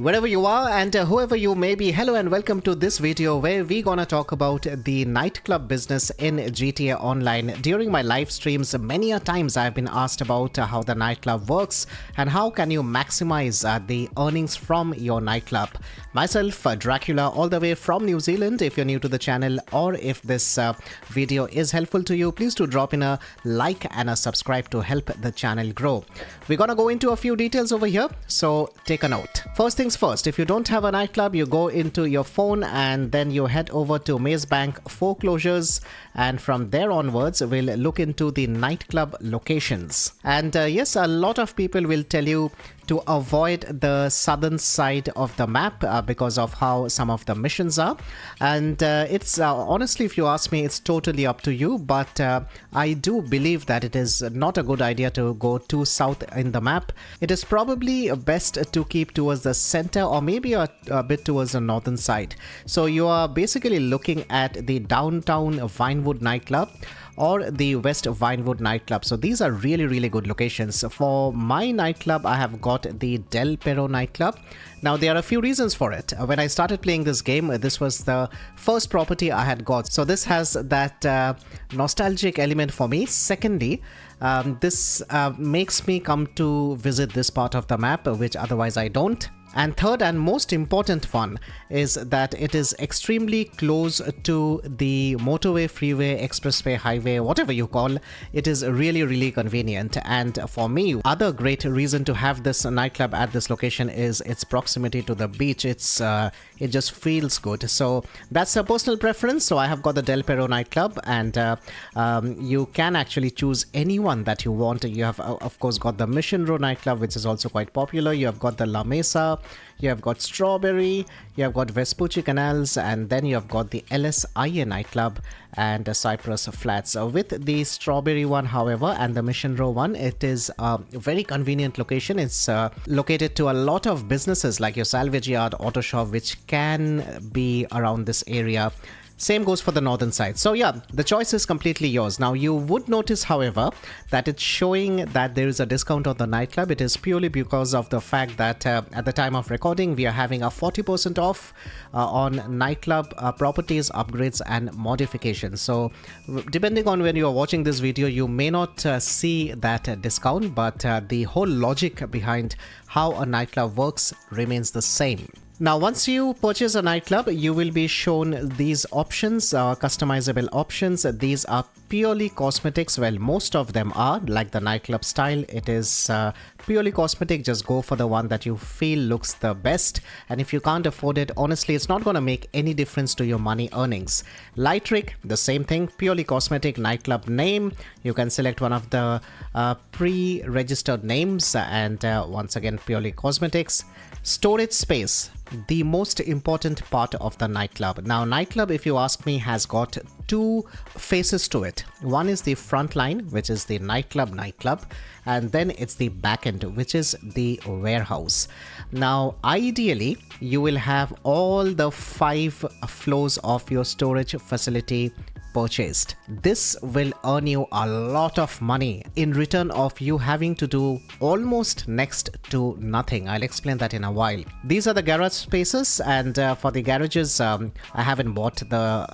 Wherever you are and whoever you may be, hello and welcome to this video where we're gonna talk about the nightclub business in GTA Online. During my live streams, many a times I've been asked about how the nightclub works and how can you maximize the earnings from your nightclub. Myself, Dracula, all the way from New Zealand. If you're new to the channel or if this video is helpful to you, please do drop in a like and a subscribe to help the channel grow. We're gonna go into a few details over here, so take a note. First things first, if you don't have a nightclub, you go into your phone and then you head over to Maze Bank foreclosures, and from there onwards we'll look into the nightclub locations. And yes, a lot of people will tell you to avoid the southern side of the map because of how some of the missions are, and it's honestly, if you ask me, it's totally up to you, but I do believe that it is not a good idea to go too south in the map. It is probably best to keep towards the center or maybe a bit towards the northern side. So you are basically looking at the downtown Vinewood nightclub or the West Vinewood nightclub. So these are really good locations. For my nightclub, I have got the Del Perro nightclub. Now there are a few reasons for it. When I started playing this game, this was the first property I had got, so this has that nostalgic element for me. Secondly, this makes me come to visit this part of the map, which otherwise I don't. And third and most important one is that it is extremely close to the motorway, freeway, expressway, highway, whatever you call. It is really convenient. And for me, other great reason to have this nightclub at this location is its proximity to the beach. It just feels good. So that's a personal preference. So I have got the Del Perro nightclub, and you can actually choose any one that you want. You have of course got the Mission Row nightclub, which is also quite popular. You have got the La Mesa, you have got Strawberry, you have got Vespucci Canals, and then you have got the LSIA nightclub and Cypress Flats. With the Strawberry one, however, and the Mission Row one, it is a very convenient location. It's located to a lot of businesses like your salvage yard, auto shop, which can be around this area. Same goes for the northern side. So yeah, the choice is completely yours. Now you would notice, however, that it's showing that there is a discount on the nightclub. It is purely because of the fact that at the time of recording, we are having a 40% off on nightclub properties, upgrades and modifications. So depending on when you are watching this video, you may not see that discount, but the whole logic behind how a nightclub works remains the same. Now, once you purchase a nightclub, you will be shown these options, customizable options. These are purely cosmetics. Well, most of them are, like the nightclub style. It is purely cosmetic. Just go for the one that you feel looks the best. And if you can't afford it, honestly, it's not going to make any difference to your money earnings. Light rig, the same thing, purely cosmetic. Nightclub name, you can select one of the pre-registered names, and once again, purely cosmetics. Storage space, the most important part of the nightclub. Now, nightclub, if you ask me, has got two faces to it. One is the front line, which is the nightclub, and then it's the back end, which is the warehouse. Now, ideally, you will have all the 5 floors of your storage facility purchased. This will earn you a lot of money in return of you having to do almost next to nothing. I'll explain that in a while. These are the garage spaces, and for the garages, I haven't bought the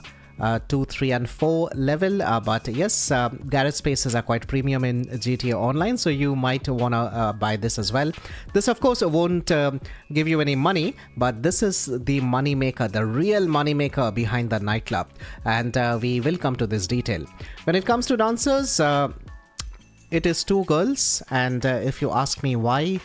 2, 3 and 4 level, but yes, garage spaces are quite premium in GTA Online, so you might want to buy this as well. This of course won't give you any money, but this is the money maker, the real money maker behind the nightclub, and we will come to this detail. When it comes to dancers, it is 2 girls, and if you ask me why,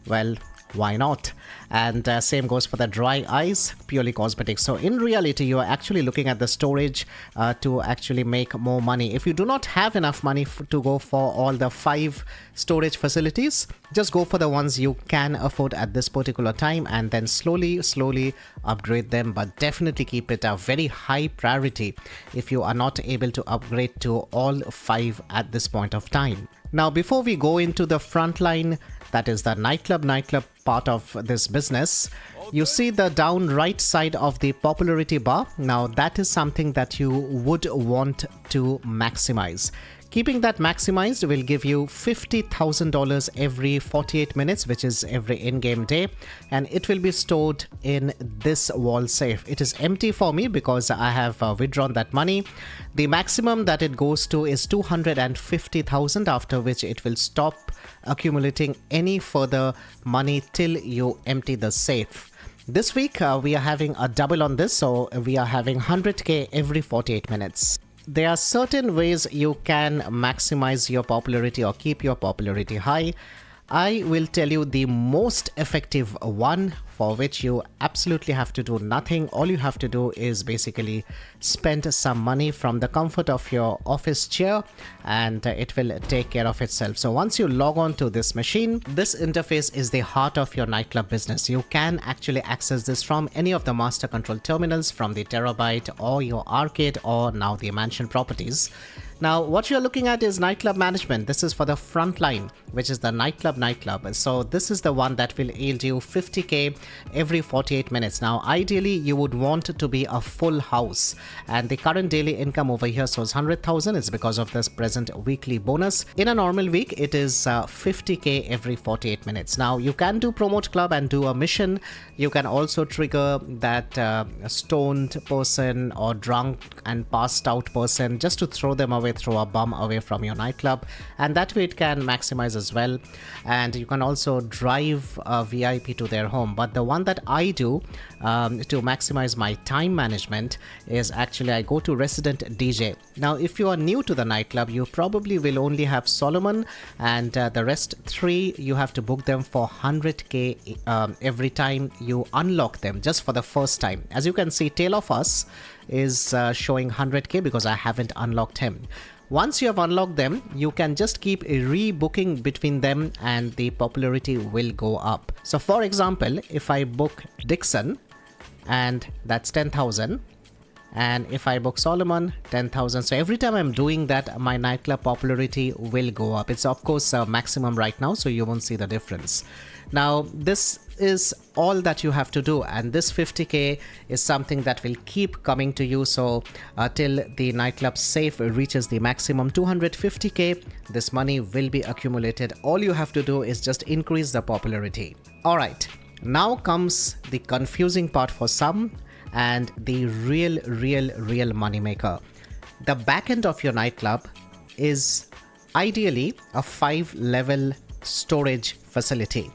well, why not? And same goes for the dry eyes, purely cosmetic. So in reality, you are actually looking at the storage to actually make more money. If you do not have enough money to go for all the 5 storage facilities, just go for the ones you can afford at this particular time, and then slowly upgrade them, but definitely keep it a very high priority if you are not able to upgrade to all 5 at this point of time. Now, before we go into the front line, that is the nightclub part of this business, you see the down right side of the popularity bar. Now that is something that you would want to maximize. Keeping that maximized will give you $50,000 every 48 minutes, which is every in-game day, and it will be stored in this wall safe. It is empty for me because I have withdrawn that money. The maximum that it goes to is 250,000, after which it will stop accumulating any further money till you empty the safe. This week we are having a double on this, so we are having 100k every 48 minutes. There are certain ways you can maximize your popularity or keep your popularity high. I will tell you the most effective one, for which you absolutely have to do nothing. All you have to do is basically spend some money from the comfort of your office chair, and it will take care of itself. So once you log on to this machine, this interface is the heart of your nightclub business. You can actually access this from any of the master control terminals, from the Terabyte or your arcade or now the mansion properties. Now, what you're looking at is nightclub management. This is for the front line, which is the nightclub. So this is the one that will yield you 50k every 48 minutes. Now, ideally, you would want it to be a full house, and the current daily income over here shows 100,000. It's because of this present weekly bonus. In a normal week, it is 50k every 48 minutes. Now, you can do promote club and do a mission. You can also trigger that stoned person or drunk and passed out person just to throw them away, throw a bum away from your nightclub, and that way it can maximize as well. And you can also drive a VIP to their home. But the one that I do to maximize my time management is actually I go to resident DJ. Now, if you are new to the nightclub, you probably will only have Solomon, and the rest three you have to book them for 100k every time you unlock them, just for the first time. As you can see, Tale of Us is showing 100k because I haven't unlocked him. Once you have unlocked them, you can just keep rebooking between them and the popularity will go up. So for example, if I book Dixon, and that's 10,000, and if I book Solomon, 10,000. So every time I'm doing that, my nightclub popularity will go up. It's of course maximum right now, so you won't see the difference. Now, this is all that you have to do, and this 50k is something that will keep coming to you. So till the nightclub safe reaches the maximum 250k, this money will be accumulated. All you have to do is just increase the popularity. All right, now comes the confusing part for some, and the real money maker. The back end of your nightclub is ideally a 5-level storage facility.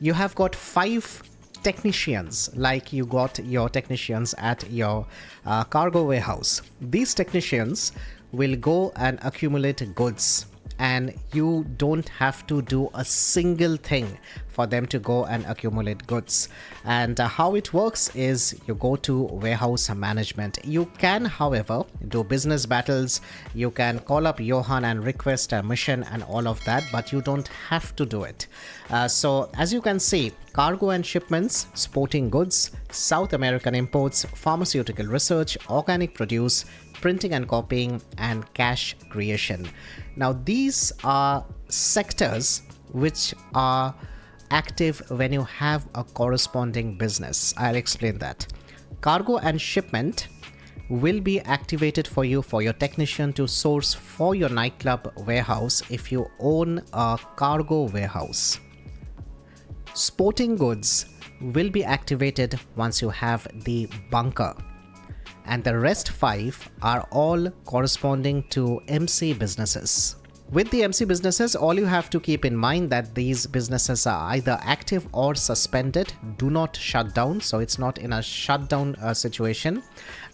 You have got 5 technicians, like you got your technicians at your cargo warehouse. These technicians will go and accumulate goods, and you don't have to do a single thing for them to go and accumulate goods. And how it works is you go to warehouse management. You can, however, do business battles. You can call up Johan and request a mission and all of that, but you don't have to do it. So as you can see, cargo and shipments, sporting goods, South American imports, pharmaceutical research, organic produce, printing and copying, and cash creation. Now, these are sectors which are active when you have a corresponding business. I'll explain that. Cargo and shipment will be activated for you, for your technician to source for your nightclub warehouse if you own a cargo warehouse. Sporting goods will be activated once you have the bunker. And the rest 5 are all corresponding to MC businesses. With the MC businesses, all you have to keep in mind that these businesses are either active or suspended, do not shut down. So it's not in a shutdown situation.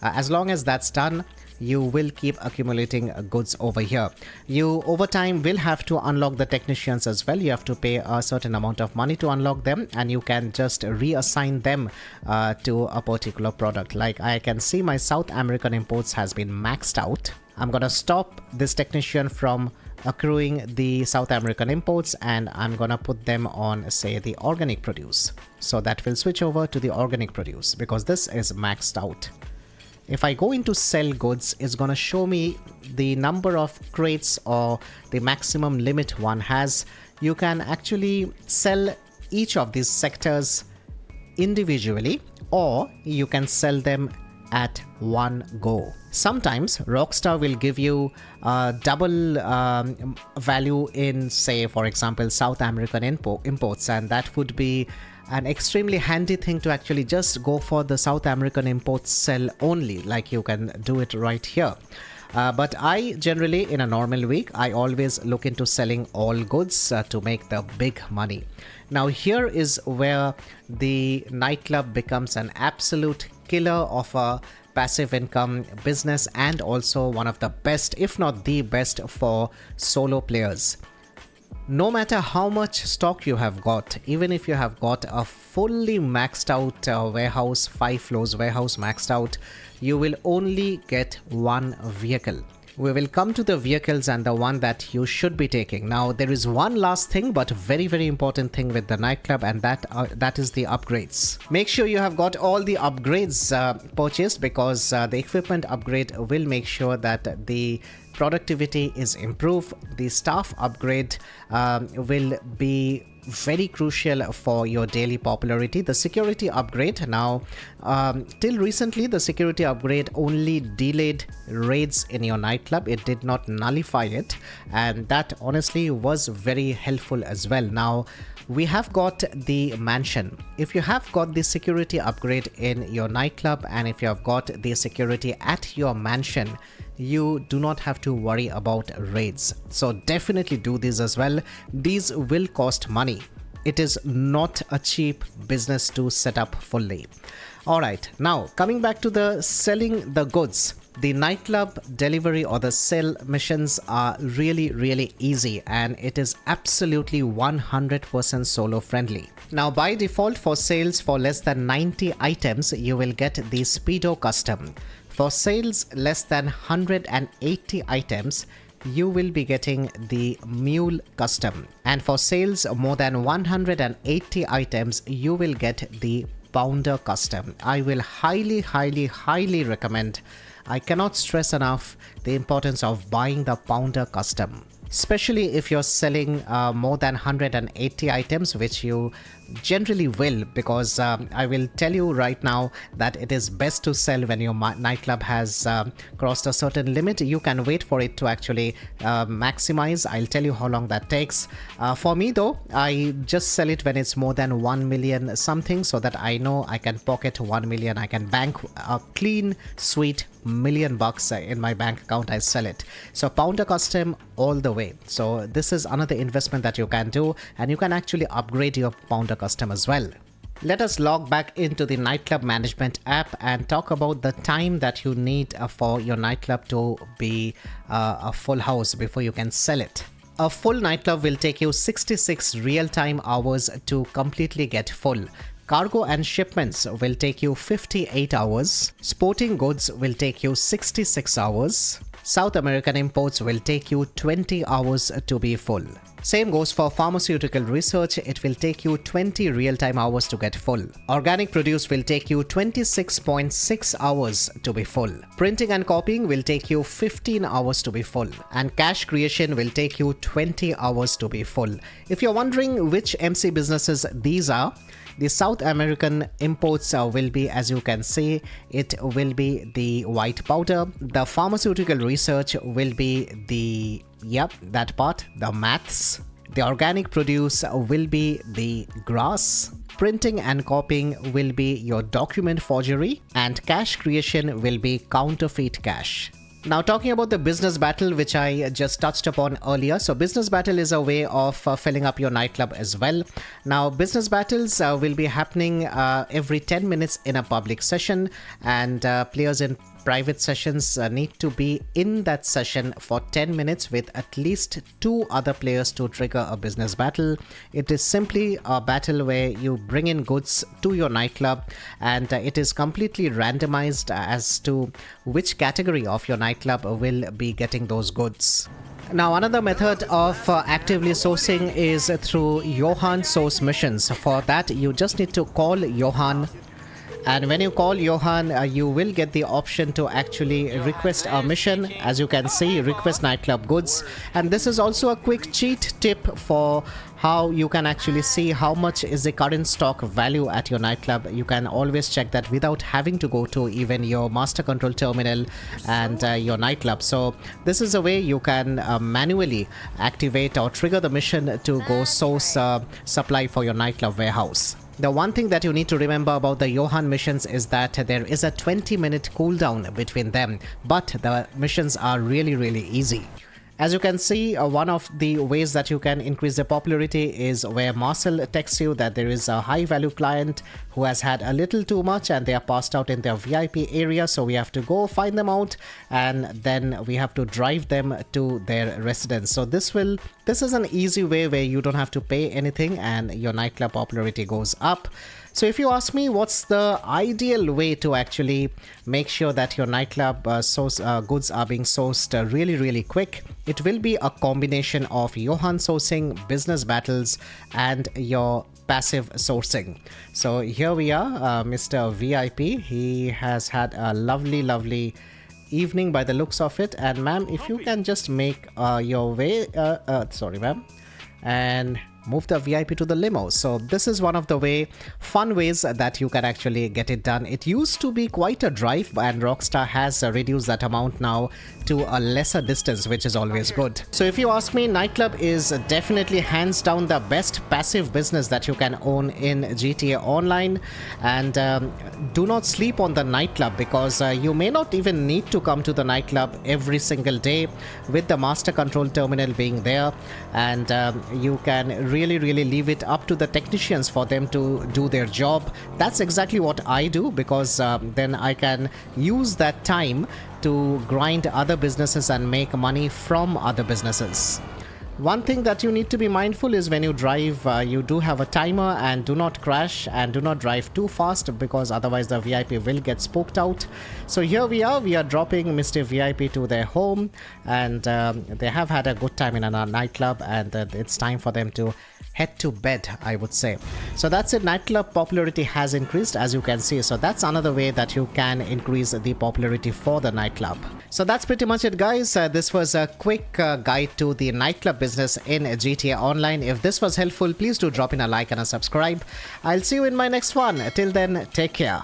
As long as that's done, you will keep accumulating goods over here. You over time will have to unlock the technicians as well. You have to pay a certain amount of money to unlock them, and you can just reassign them to a particular product. Like I can see my South American imports has been maxed out. I'm gonna stop this technician from accruing the South American imports, and I'm gonna put them on, say, the organic produce. So that will switch over to the organic produce because this is maxed out. If I go into sell goods, it's gonna show me the number of crates or the maximum limit one has. You can actually sell each of these sectors individually, or you can sell them at one go. Sometimes Rockstar will give you double value in, say, for example, South American imports, and that would be an extremely handy thing to actually just go for the South American imports sell only, like you can do it right here. But I generally, in a normal week, I always look into selling all goods to make the big money. Now here is where the nightclub becomes an absolute killer of a passive income business, and also one of the best, if not the best, for solo players. No matter how much stock you have got, even if you have got a fully maxed out warehouse, 5 floors warehouse maxed out, you will only get one vehicle. We will come to the vehicles and the one that you should be taking. Now there is one last thing, but very important thing with the nightclub, and that is the upgrades. Make sure you have got all the upgrades purchased, because the equipment upgrade will make sure that the productivity is improved. The staff upgrade will be very crucial for your daily popularity. The security upgrade, now till recently the security upgrade only delayed raids in your nightclub, it did not nullify it, and that honestly was very helpful as well. Now we have got the mansion. If you have got the security upgrade in your nightclub, and if you have got the security at your mansion, you do not have to worry about raids. So definitely do this as well. These will cost money. It is not a cheap business to set up fully. Alright, now coming back to the selling the goods. The nightclub delivery or the sell missions are really easy, and it is absolutely 100% solo friendly. Now by default, for sales for less than 90 items, you will get the Speedo custom. For sales less than 180 items, you will be getting the Mule custom. And for sales more than 180 items, you will get the Pounder custom. I will highly recommend. I cannot stress enough the importance of buying the Pounder custom, especially if you're selling more than 180 items, which you generally will, because I will tell you right now that it is best to sell when your nightclub has crossed a certain limit. You can wait for it to actually maximize. I'll tell you how long that takes. For me though, I just sell it when it's more than 1 million something, so that I know I can pocket 1 million. I can bank a clean sweet $1 million in my bank account. I sell it. So Pounder custom all the way. So this is another investment that you can do, and you can actually upgrade your Pounder custom as well. Let us log back into the nightclub management app and talk about the time that you need for your nightclub to be a full house before you can sell it. A full nightclub will take you 66 real-time hours to completely get full. Cargo and shipments will take you 58 hours. Sporting goods will take you 66 hours. South American imports will take you 20 hours to be full. Same goes for pharmaceutical research. It will take you 20 real-time hours to get full. Organic produce will take you 26.6 hours to be full. Printing and copying will take you 15 hours to be full. And cash creation will take you 20 hours to be full. If you're wondering which MC businesses these are, the South American imports will be, as you can see, it will be the white powder. The pharmaceutical research will be the, that part, the maths. The organic produce will be the grass. Printing and copying will be your document forgery. And cash creation will be counterfeit cash. Now talking about the business battle, which I just touched upon earlier. So business battle is a way of filling up your nightclub as well. Now business battles will be happening every 10 minutes in a public session, and players in private sessions need to be in that session for 10 minutes with at least 2 other players to trigger a business battle. It is simply a battle where you bring in goods to your nightclub, and it is completely randomized as to which category of your nightclub will be getting those goods. Now another method of actively sourcing is through Johan source missions. For that you just need to call Johan And when you call Johan, you will get the option to actually request a mission. As you can see, request nightclub goods. And this is also a quick cheat tip for how you can actually see how much is the current stock value at your nightclub. You can always check that without having to go to even your master control terminal and your nightclub. So this is a way you can manually activate or trigger the mission to go source supply for your nightclub warehouse. The one thing that you need to remember about the Johan missions is that there is a 20-minute cooldown between them, but the missions are really easy. As you can see, one of the ways that you can increase the popularity is where Marcel texts you that there is a high value client who has had a little too much and they are passed out in their VIP area, so we have to go find them out and then we have to drive them to their residence. So this is an easy way where you don't have to pay anything and your nightclub popularity goes up. So if you ask me what's the ideal way to actually make sure that your nightclub goods are being sourced really quick, it will be a combination of Johan sourcing, business battles, and your passive sourcing. So here we are, Mr. VIP. He has had a lovely evening by the looks of it. And ma'am, if you can just make your way, sorry ma'am, and move the VIP to the limo. So this is one of the fun ways that you can actually get it done. It used to be quite a drive and Rockstar has reduced that amount now to a lesser distance, which is always good. So if you ask me, nightclub is definitely hands down the best passive business that you can own in GTA Online. And do not sleep on the nightclub, because you may not even need to come to the nightclub every single day with the master control terminal being there, and you can really leave it up to the technicians for them to do their job. That's exactly what I do, because then I can use that time to grind other businesses and make money from other businesses. One thing that you need to be mindful is when you drive, you do have a timer, and do not crash and do not drive too fast, because otherwise the VIP will get spooked out. So here we are dropping Mr. VIP to their home, and they have had a good time in a nightclub, and it's time for them to head to bed, I would say. So that's it. Nightclub popularity has increased, as you can see. So that's another way that you can increase the popularity for the nightclub. So that's pretty much it, guys. This was a quick guide to the nightclub business in GTA Online. If this was helpful, please do drop in a like and a subscribe. I'll see you in my next one. Till then, take care.